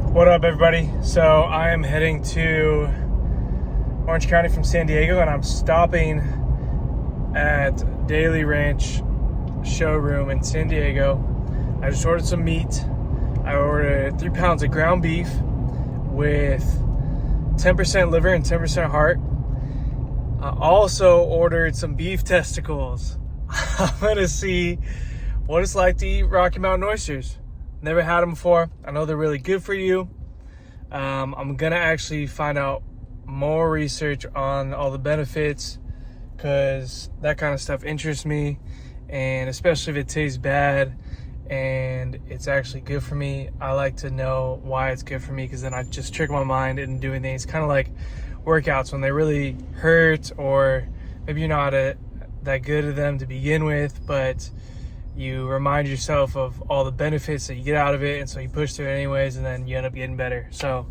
What up, everybody? So I am heading to Orange County from San Diego, and I'm stopping at Daily Ranch showroom in San Diego. I just ordered some meat. I ordered 3 pounds of ground beef with 10% liver and 10% heart. I also ordered some beef testicles. I'm gonna see what it's like to eat Rocky Mountain oysters. Never had them before. I know they're really good for you. I'm gonna actually find out more research on all the benefits, because that kind of stuff interests me, and especially if it tastes bad and it's actually good for me, I like to know why it's good for me, because then I just trick my mind into doing things. Kind of like workouts when they really hurt, or maybe you're not that good at them to begin with, but you remind yourself of all the benefits that you get out of it, and so you push through it anyways, and then you end up getting better. So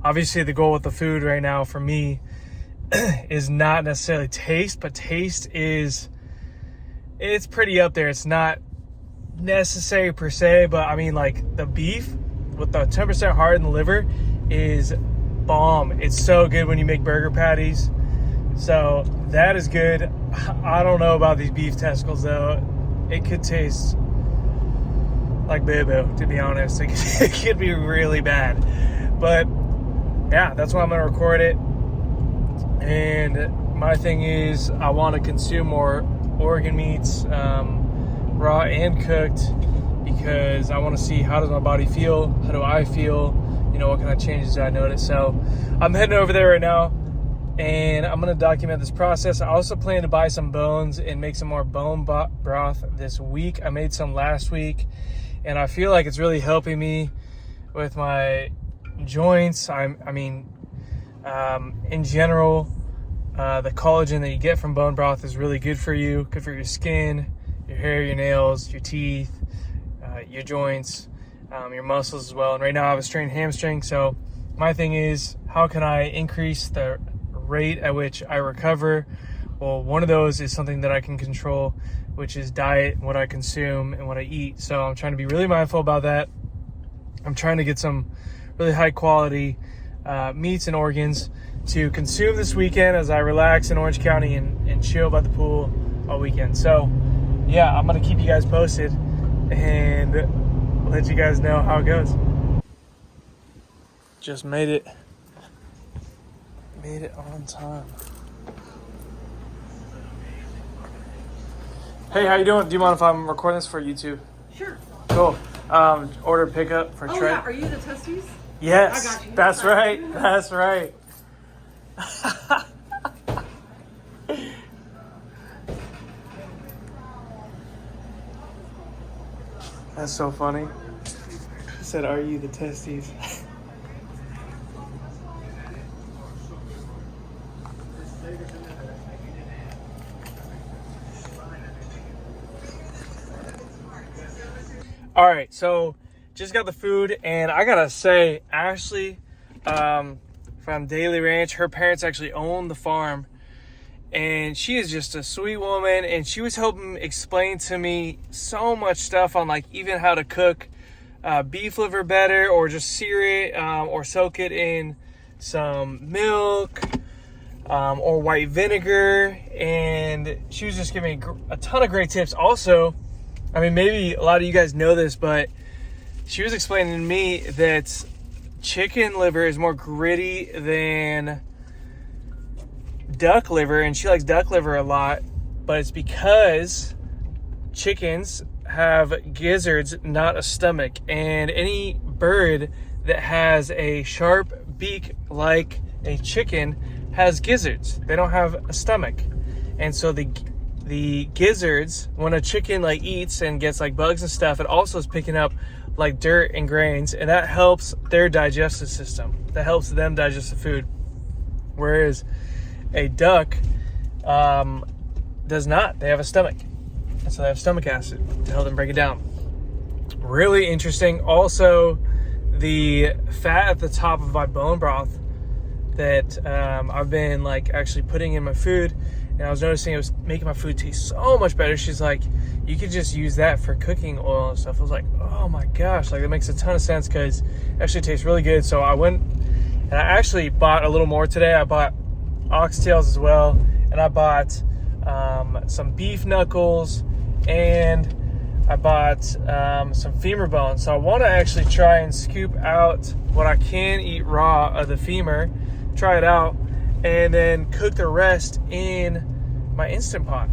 obviously the goal with the food right now for me is not necessarily taste, but taste it's pretty up there. It's not necessary per se, but I mean, like, the beef with the 10% heart and the liver is bomb. It's so good when you make burger patties. So that is good. I don't know about these beef testicles though. It could taste like boo-boo, to be honest. It could be really bad. But yeah, that's why I'm gonna record it. And my thing is, I want to consume more organ meats, raw and cooked, because I want to see, how does my body feel? How do I feel? You know, what kind of changes do I notice? So I'm heading over there right now, and I'm going to document this process. I also plan to buy some bones and make some more bone broth this week. I made some last week, and I feel like it's really helping me with my joints. In general, the collagen that you get from bone broth is really good for you, good for your skin, your hair, your nails, your teeth, your joints, your muscles as well. And right now I have a strained hamstring, so my thing is, how can I increase the rate at which I recover? Well, one of those is something that I can control, which is diet, what I consume and what I eat. So I'm trying to be really mindful about that. I'm trying to get some really high quality meats and organs to consume this weekend as I relax in Orange County and chill by the pool all weekend. So yeah, I'm gonna keep you guys posted and let you guys know how it goes. Just made it on time. Hey, how you doing? Do you mind if I'm recording this for YouTube? Sure. Cool. Order pickup for Trent. Yeah, are you the testes? Yes, I got you. that's right. That's right. That's so funny. He said, "Are you the testes?" All right, so just got the food, and I gotta say, Ashley from Daily Ranch, her parents actually own the farm, and she is just a sweet woman, and she was helping explain to me so much stuff on, like, even how to cook beef liver better, or just sear it, or soak it in some milk, or white vinegar. And she was just giving me a ton of great tips. Also, I mean, maybe a lot of you guys know this, but she was explaining to me that chicken liver is more gritty than duck liver, and she likes duck liver a lot, but it's because chickens have gizzards, not a stomach. And any bird that has a sharp beak like a chicken has gizzards. They don't have a stomach. And so the gizzards, when a chicken like eats and gets like bugs and stuff, it also is picking up like dirt and grains, and that helps their digestive system. That helps them digest the food. Whereas a duck does not. They have a stomach, and so they have stomach acid to help them break it down. Really interesting. Also, the fat at the top of my bone broth that I've been like actually putting in my food and I was noticing it was making my food taste so much better. She's like, you could just use that for cooking oil and stuff. I was like, oh my gosh, like that makes a ton of sense because it actually tastes really good. So I went and I actually bought a little more today. I bought oxtails as well, and I bought some beef knuckles, and I bought some femur bones. So I want to actually try and scoop out what I can eat raw of the femur, try it out, and then cook the rest in my Instant Pot.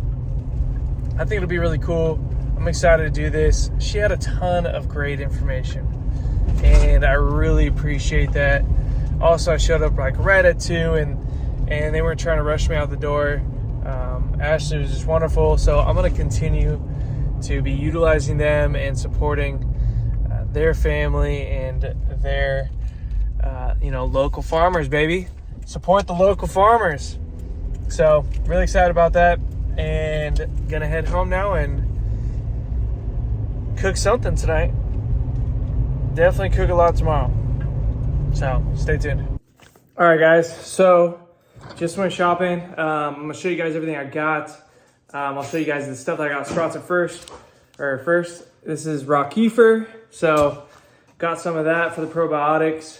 I think it'll be really cool. I'm excited to do this. She had a ton of great information, and I really appreciate that. Also, I showed up like right at 2, and they weren't trying to rush me out the door. Ashley was just wonderful. So I'm going to continue to be utilizing them and supporting their family and their, local farmers, baby. Support the local farmers. So really excited about that, and gonna head home now and cook something tonight. Definitely cook a lot tomorrow. So stay tuned. All right, guys. So just went shopping. I'm gonna show you guys everything I got. I'll show you guys the stuff that I got sprouted first. This is raw kefir. So got some of that for the probiotics.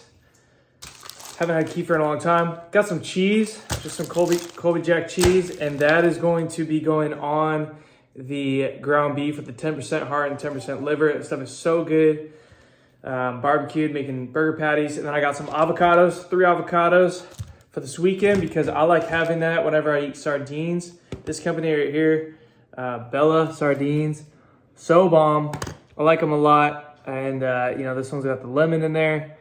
Haven't had kefir in a long time. Got some cheese, just some Colby Jack cheese, and that is going to be going on the ground beef with the 10% heart and 10% liver. That stuff is so good. Barbecued, making burger patties. And then I got some avocados, 3 avocados for this weekend because I like having that whenever I eat sardines. This company right here, Bella Sardines, so bomb. I like them a lot. And, this one's got the lemon in there.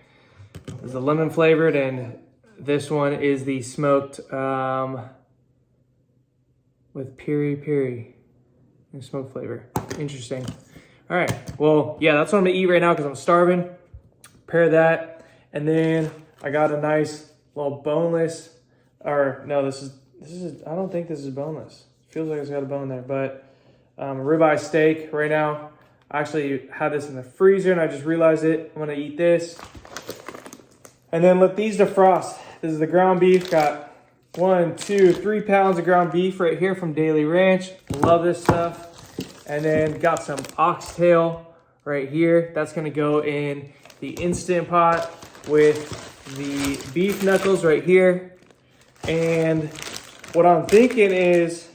It's the lemon flavored, and this one is the smoked with peri and smoke flavor. Interesting. All right, well, yeah, that's what I'm gonna eat right now because I'm starving. Prepare that, and then I got a nice little boneless, or no, this is I don't think this is boneless. Feels like it's got a bone there, but ribeye steak right now. I actually had this in the freezer and I just realized it. I'm gonna eat this. And then let these defrost. This is the ground beef. Got 1, 2, 3 pounds of ground beef right here from Daily Ranch. Love this stuff. And then got some oxtail right here. That's gonna go in the Instant Pot with the beef knuckles right here. And what I'm thinking is,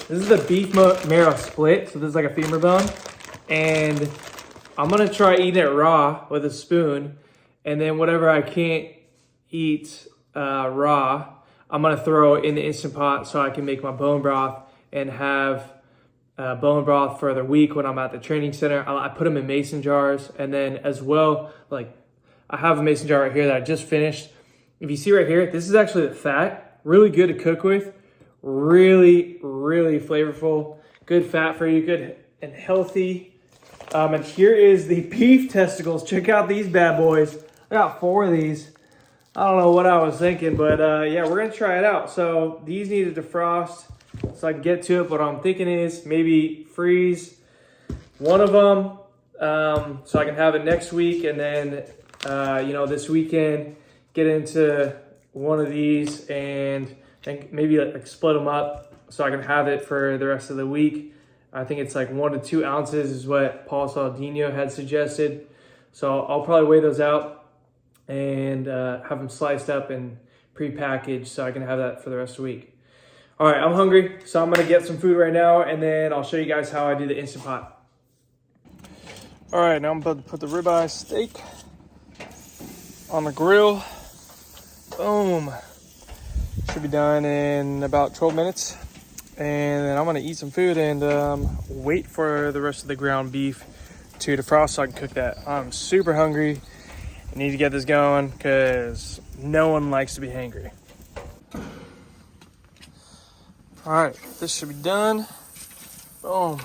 this is the beef marrow split. So this is like a femur bone. And I'm gonna try eating it raw with a spoon. And then whatever I can't eat raw, I'm gonna throw in the Instant Pot so I can make my bone broth and have bone broth for the week when I'm at the training center. I put them in mason jars, and then as well, like I have a mason jar right here that I just finished. If you see right here, this is actually the fat. Really good to cook with. Really, really flavorful. Good fat for you, good and healthy. And here is the beef testicles. Check out these bad boys. I got 4 of these. I don't know what I was thinking, but yeah, we're gonna try it out. So these need to defrost so I can get to it. What I'm thinking is maybe freeze one of them so I can have it next week, and then this weekend get into one of these and maybe like split them up so I can have it for the rest of the week. I think it's like 1 to 2 ounces is what Paul Saldino had suggested. So I'll probably weigh those out and have them sliced up and pre-packaged so I can have that for the rest of the week. All right, I'm hungry, so I'm gonna get some food right now, and then I'll show you guys how I do the Instant Pot. All right, now I'm about to put the ribeye steak on the grill. Boom. Should be done in about 12 minutes. And then I'm gonna eat some food and wait for the rest of the ground beef to defrost so I can cook that. I'm super hungry. I need to get this going because no one likes to be hangry. All right, this should be done. Boom.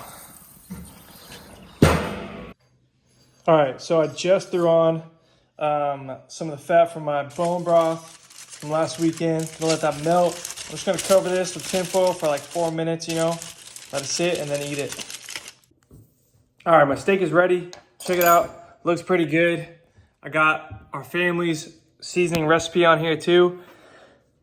All right, so I just threw on some of the fat from my bone broth from last weekend. Gonna let that melt. I'm just gonna cover this with tinfoil for like 4 minutes, let it sit and then eat it. All right, my steak is ready. Check it out, looks pretty good. I got our family's seasoning recipe on here too.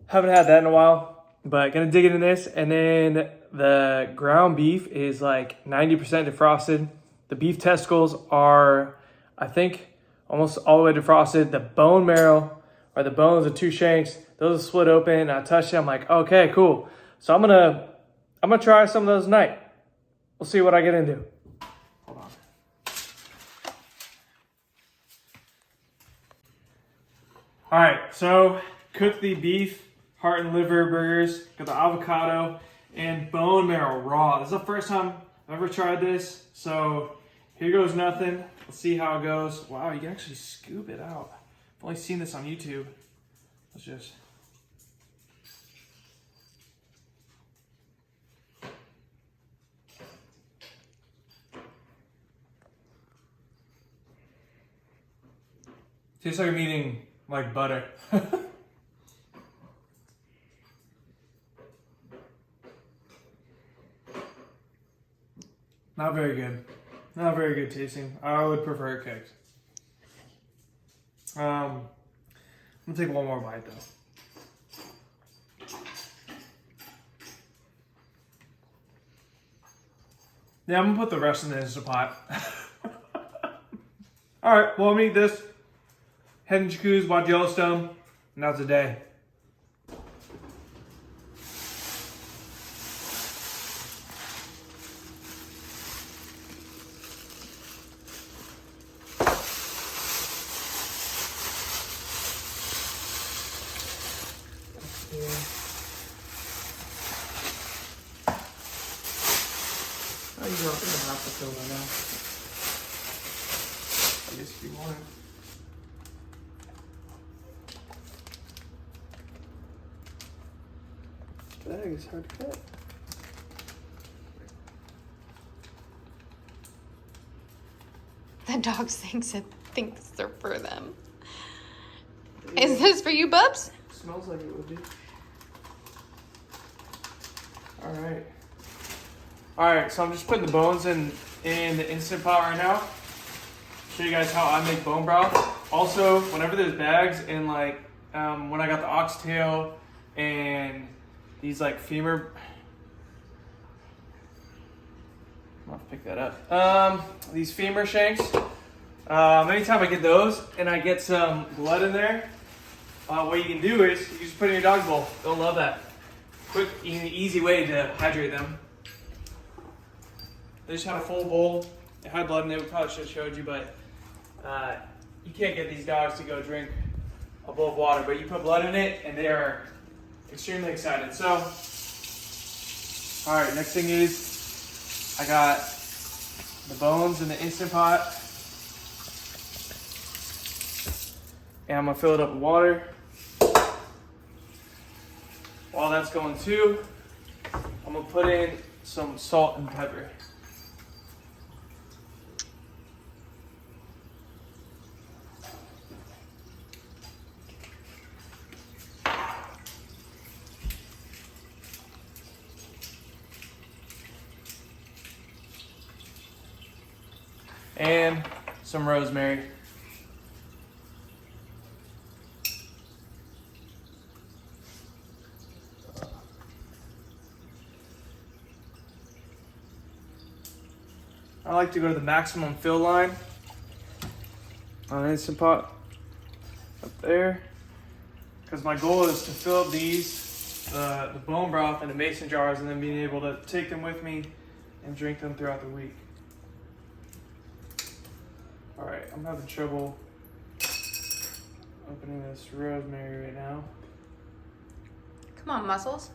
Haven't had that in a while. But gonna dig into this, and then the ground beef is like 90% defrosted. The beef testicles are, I think, almost all the way defrosted. The bone marrow, or the bones, the two shanks, those are split open. And I touched it. I'm like, okay, cool. So I'm gonna try some of those tonight. We'll see what I get into. Hold on. All right, so cook the beef, heart and liver burgers. Got the avocado and bone marrow raw. This is the first time I've ever tried this. So here goes nothing. Let's see how it goes. Wow, you can actually scoop it out. I've only seen this on YouTube. Let's just. Tastes like I'm eating like butter. Not very good. Not very good tasting. I would prefer it cooked. I'm gonna take one more bite though. Yeah, I'm gonna put the rest in the Instant Pot. All right, well, I'm gonna eat this. Head in jacuzzi, watch Yellowstone, and that's a day. Oh, you don't have to fill by now. I guess if you want it. That egg is hard to cut. The dog thinks they're for them. Yeah. Is this for you, Bubs? Smells like it would be. Alright. Alright, so I'm just putting the bones in the Instant Pot right now. Show you guys how I make bone broth. Also, whenever there's bags and like when I got the oxtail and these like femur, I'll have to pick that up. These femur shanks. Anytime I get those and I get some blood in there, what you can do is you just put it in your dog's bowl. They'll love that. Quick, easy way to hydrate them. They just had a full bowl. It had blood in it. We probably should have showed you, but you can't get these dogs to go drink a bowl of water. But you put blood in it, and they are extremely excited. So, all right, next thing is I got the bones in the Instant Pot. And I'm gonna fill it up with water. While that's going too, I'm gonna put in some salt and pepper. And some rosemary. I like to go to the maximum fill line on Instant Pot up there, because my goal is to fill up these, the bone broth into mason jars, and then being able to take them with me and drink them throughout the week. All right, I'm having trouble opening this rosemary right now. Come on, muscles.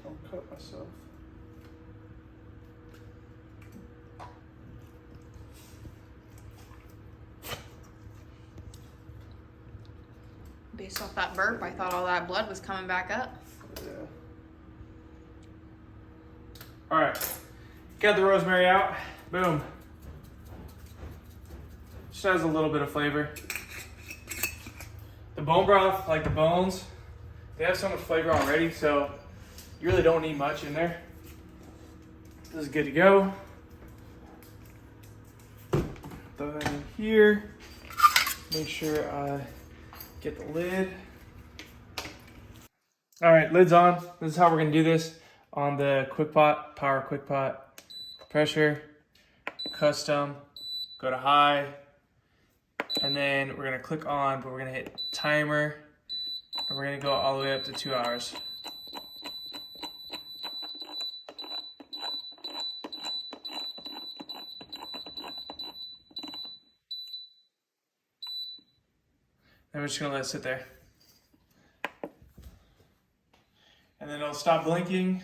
Don't cut myself. Based off that burp, I thought all that blood was coming back up. Yeah. All right, got the rosemary out. Boom. Just has a little bit of flavor. The bone broth, like the bones, they have so much flavor already, so you really don't need much in there. This is good to go. here. Make sure I get the lid. All right, lid's on. This is how we're gonna do this on the quick pot, power quick pot. Pressure, custom, go to high, and then we're gonna click on, but we're gonna hit timer, and we're gonna go all the way up to 2 hours. And we're just gonna let it sit there. And then it'll stop blinking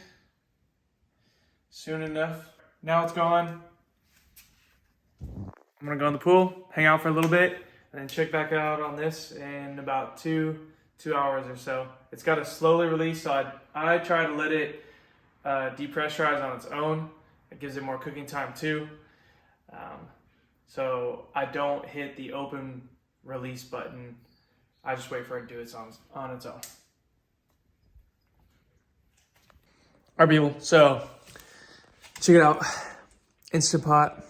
soon enough. Now it's gone. I'm gonna go in the pool, hang out for a little bit, and then check back out on this in about two hours or so. It's got to slowly release, so I try to let it depressurize on its own. It gives it more cooking time too. So I don't hit the open release button. I just wait for it to do it on its own. All right, people, so check it out. Instant Pot.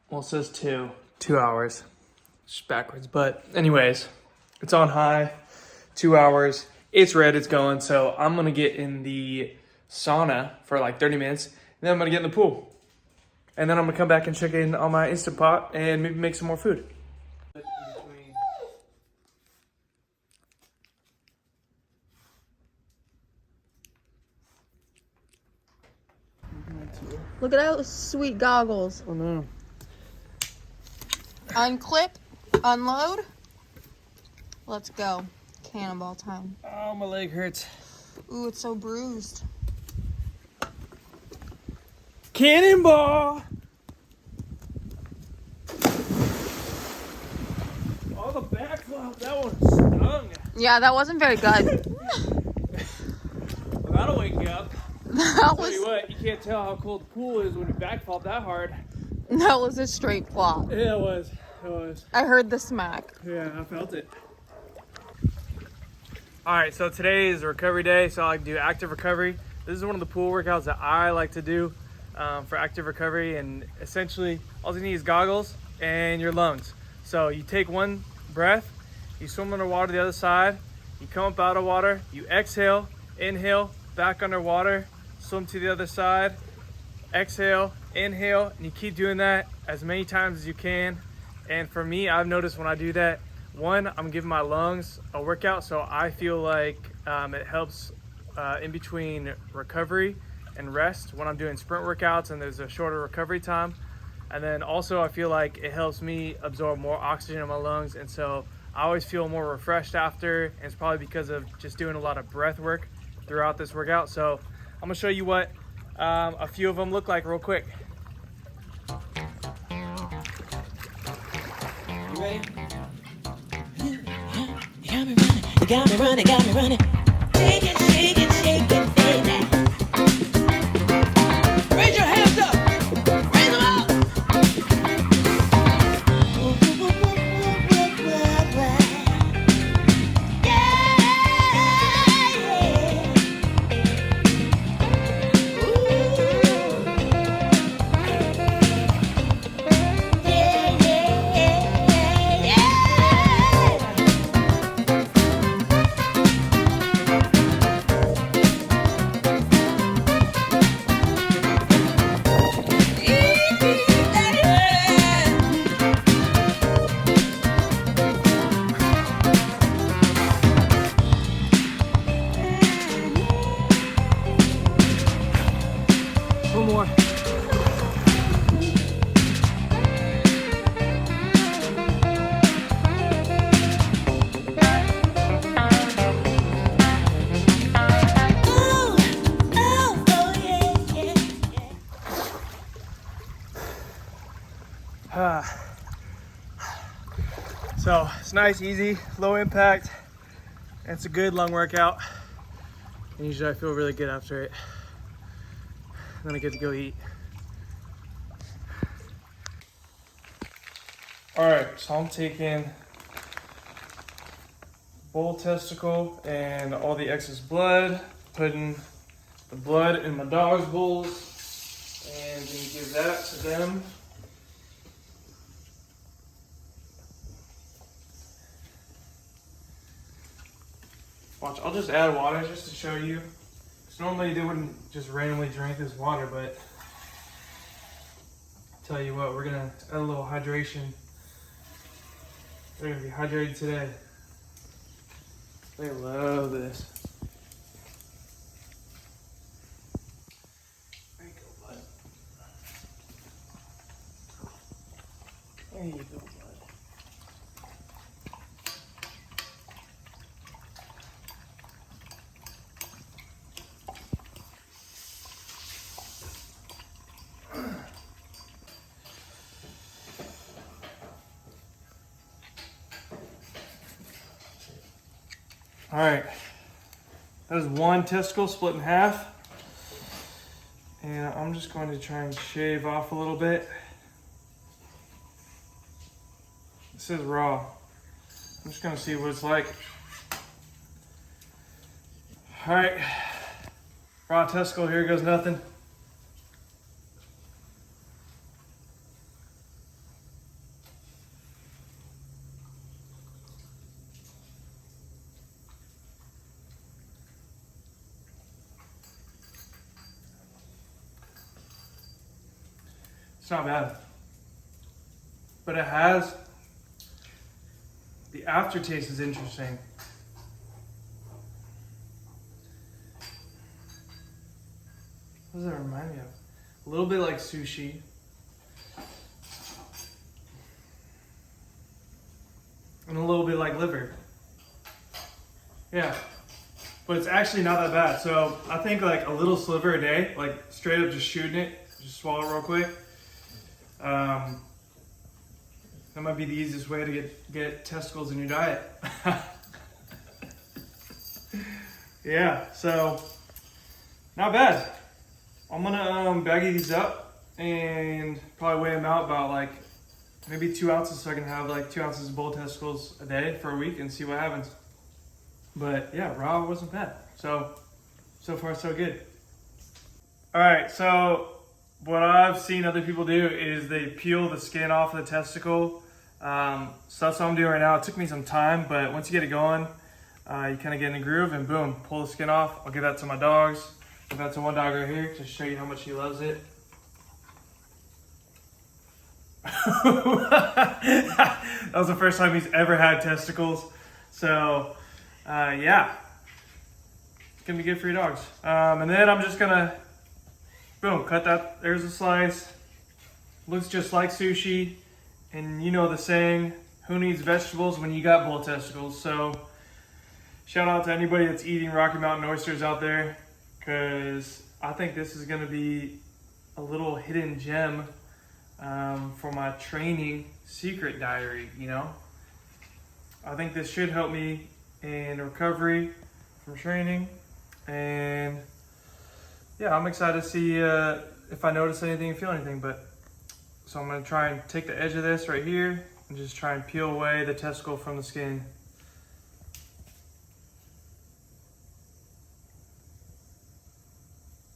Well, it says 2 hours. Just backwards, but anyways, it's on high, 2 hours. It's red, it's going, so I'm gonna get in the sauna for like 30 minutes, and then I'm gonna get in the pool. And then I'm gonna come back and check in on my Instant Pot and maybe make some more food. Look at those sweet goggles. Oh no. Unclip, unload. Let's go. Cannonball time. Oh, my leg hurts. Ooh, it's so bruised. Cannonball! Oh, the back flop, that one stung. Yeah, that wasn't very good. Well, that'll wake you up. That Tell you was what, you can't tell how cold the pool is when you back flop that hard. a straight flop. Yeah, it was. It was. I heard the smack. Yeah, I felt it. All right, so today is a recovery day, so I like to do active recovery. This is one of the pool workouts that I like to do for active recovery, and essentially all you need is goggles and your lungs. So you take one breath, you swim underwater the other side, you come up out of water, you exhale, inhale, back underwater, swim to the other side, exhale, inhale, and you keep doing that as many times as you can. And for me, I've noticed when I do that, one, I'm giving my lungs a workout, so I feel like it helps in between recovery and rest when I'm doing sprint workouts and there's a shorter recovery time. And then also I feel like it helps me absorb more oxygen in my lungs, and so I always feel more refreshed after, and it's probably because of just doing a lot of breath work throughout this workout. So I'm gonna show you what a few of them look like real quick. You ready? You got me running, got me running. Shake it, shake it, shake it, baby. Raise your hands up. Raise them up. One more. So it's nice, easy, low impact, and it's a good lung workout. And usually I feel really good after it. Then I get to go eat. All right, so I'm taking bull testicle and all the excess blood, putting the blood in my dog's bowls, and then give that to them. Watch, I'll just add water just to show you. Because normally they wouldn't just randomly drink this water, but tell you what, we're gonna add a little hydration. They're gonna be hydrated today. They love this. There you go, bud. There you go, bud. All right, that is one testicle split in half. And I'm just going to try and shave off a little bit. This is raw. I'm just gonna see what it's like. All right, raw testicle, here goes nothing. It's not bad, but it has, the aftertaste is interesting. What does that remind me of? A little bit like sushi. And a little bit like liver. Yeah, but it's actually not that bad. So I think like a little sliver a day, like straight up just shooting it, just swallow real quick. That might be the easiest way to get testicles in your diet. Yeah, so not bad. I'm gonna baggie these up and probably weigh them out about like maybe 2 ounces, so I can have like 2 ounces of bull testicles a day for a week and see what happens. But yeah, raw wasn't bad. So far so good. All right, so what I've seen other people do is they peel the skin off of the testicle. So that's what I'm doing right now. It took me some time, but once you get it going, you kind of get in the groove and boom, pull the skin off. I'll give that to my dogs. Give that to one dog right here to show you how much he loves it. That was the first time he's ever had testicles. So yeah, it's gonna be good for your dogs. And then I'm just gonna boom, cut that. There's a slice. Looks just like sushi. And you know the saying, who needs vegetables when you got bull testicles? So shout out to anybody that's eating Rocky Mountain oysters out there, because I think this is gonna be a little hidden gem for my training secret diary, you know? I think this should help me in recovery from training. And yeah, I'm excited to see if I notice anything and feel anything. But so I'm gonna try and take the edge of this right here and just try and peel away the testicle from the skin.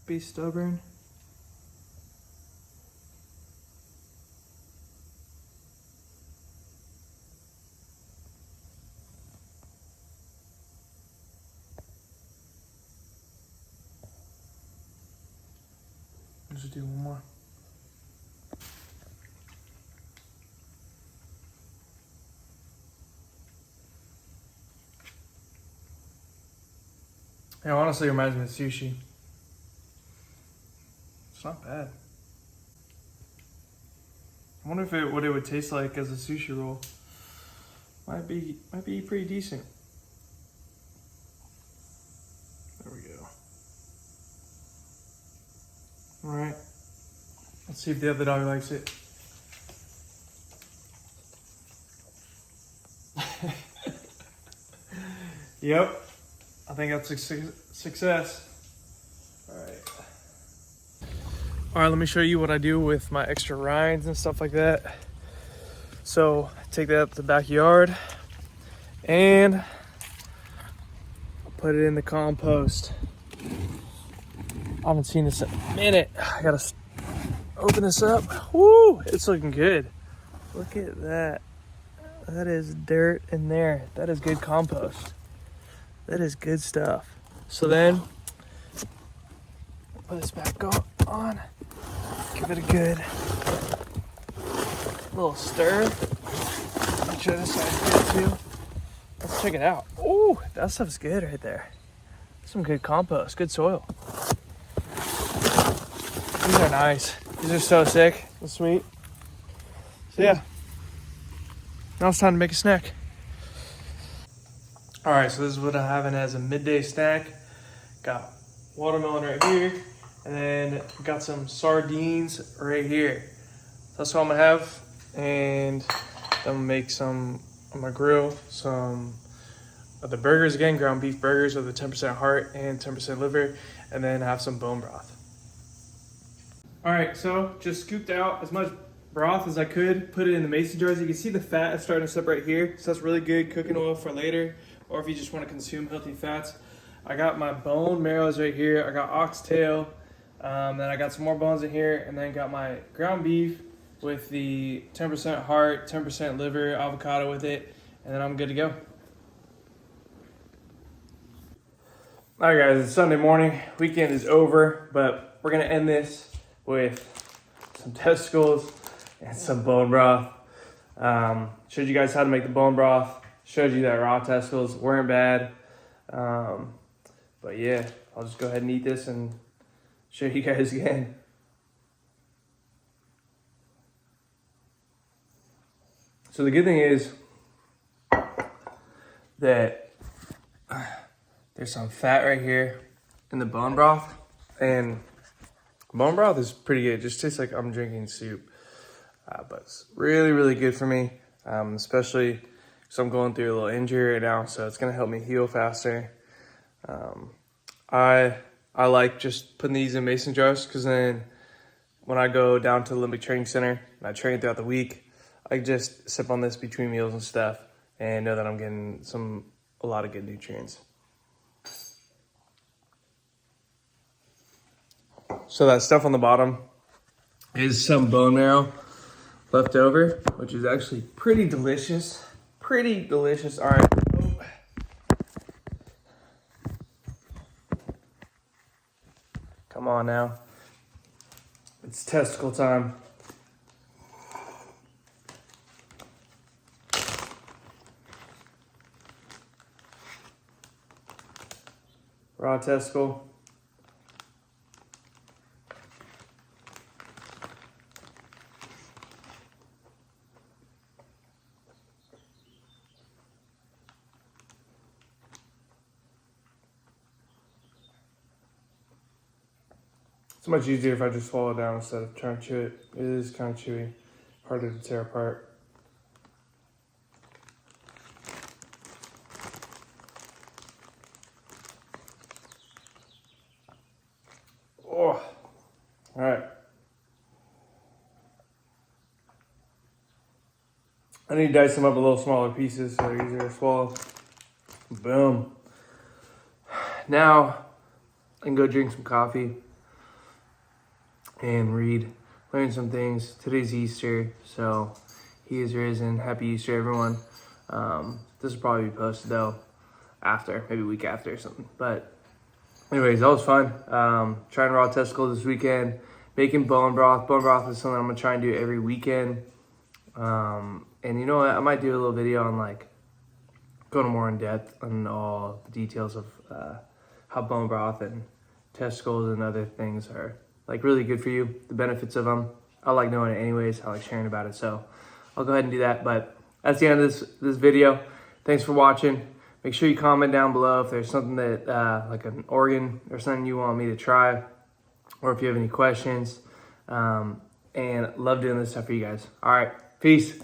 Be stubborn. I'll just do one more. Yeah, honestly, it reminds me of sushi. It's not bad. I wonder if what it would taste like as a sushi roll. Might be pretty decent. There we go. All right. Let's see if the other dog likes it. Yep. I think that's a success. All right, let me show you what I do with my extra rinds and stuff like that. So take that to the backyard and I'll put it in the compost. I haven't seen this in a minute. I gotta open this up. Woo, it's looking good. Look at that. That is dirt in there. That is good compost. That is good stuff. So then, put this back on. Give it a good little stir. Make sure this side's good too. Let's check it out. Ooh, that stuff's good right there. Some good compost, good soil. These are nice. These are so sick and sweet. So yeah, now it's time to make a snack. All right, so this is what I'm having as a midday snack. Got watermelon right here, and then got some sardines right here. That's what I'm gonna have, and I'm gonna make some on my grill, some of the burgers again, ground beef burgers with a 10% heart and 10% liver, and then have some bone broth. All right, so just scooped out as much broth as I could, put it in the mason jars. You can see the fat is starting to separate here, so that's really good cooking oil for later, or if you just want to consume healthy fats. I got my bone marrows right here. I got oxtail, then I got some more bones in here, and then got my ground beef with the 10% heart, 10% liver, avocado with it, and then I'm good to go. All right, guys, it's Sunday morning. Weekend is over, but we're gonna end this with some testicles and some bone broth. Showed you guys how to make the bone broth. Showed you that raw testicles weren't bad. But yeah, I'll just go ahead and eat this and show you guys again. So the good thing is that there's some fat right here in the bone broth, and bone broth is pretty good. It just tastes like I'm drinking soup, but it's really, really good for me, especially because I'm going through a little injury right now, so it's gonna help me heal faster. I like just putting these in mason jars, because then when I go down to the Olympic Training Center and I train throughout the week, I just sip on this between meals and stuff and know that I'm getting a lot of good nutrients. So that stuff on the bottom is some bone marrow left over, which is actually pretty delicious. Pretty delicious. All right. Come on now. It's testicle time. Raw testicle. It's much easier if I just swallow it down instead of trying to chew it. It is kind of chewy, harder to tear apart. Oh, all right. I need to dice them up a little smaller pieces so they're easier to swallow. Boom. Now I can go drink some coffee and learn some things. Today's Easter, so he is risen. Happy Easter, everyone. This will probably be posted though after, maybe a week after or something. But anyways, that was fun. Trying raw testicles this weekend, making bone broth. Bone broth is something I'm gonna try and do every weekend. And you know what? I might do a little video on like going more in depth on all the details of how bone broth and testicles and other things are like really good for you, the benefits of them. I like knowing it anyways. I like sharing about it. So I'll go ahead and do that. But that's the end of this video. Thanks for watching. Make sure you comment down below if there's something that like an organ or something you want me to try, or if you have any questions. And love doing this stuff for you guys. All right, peace.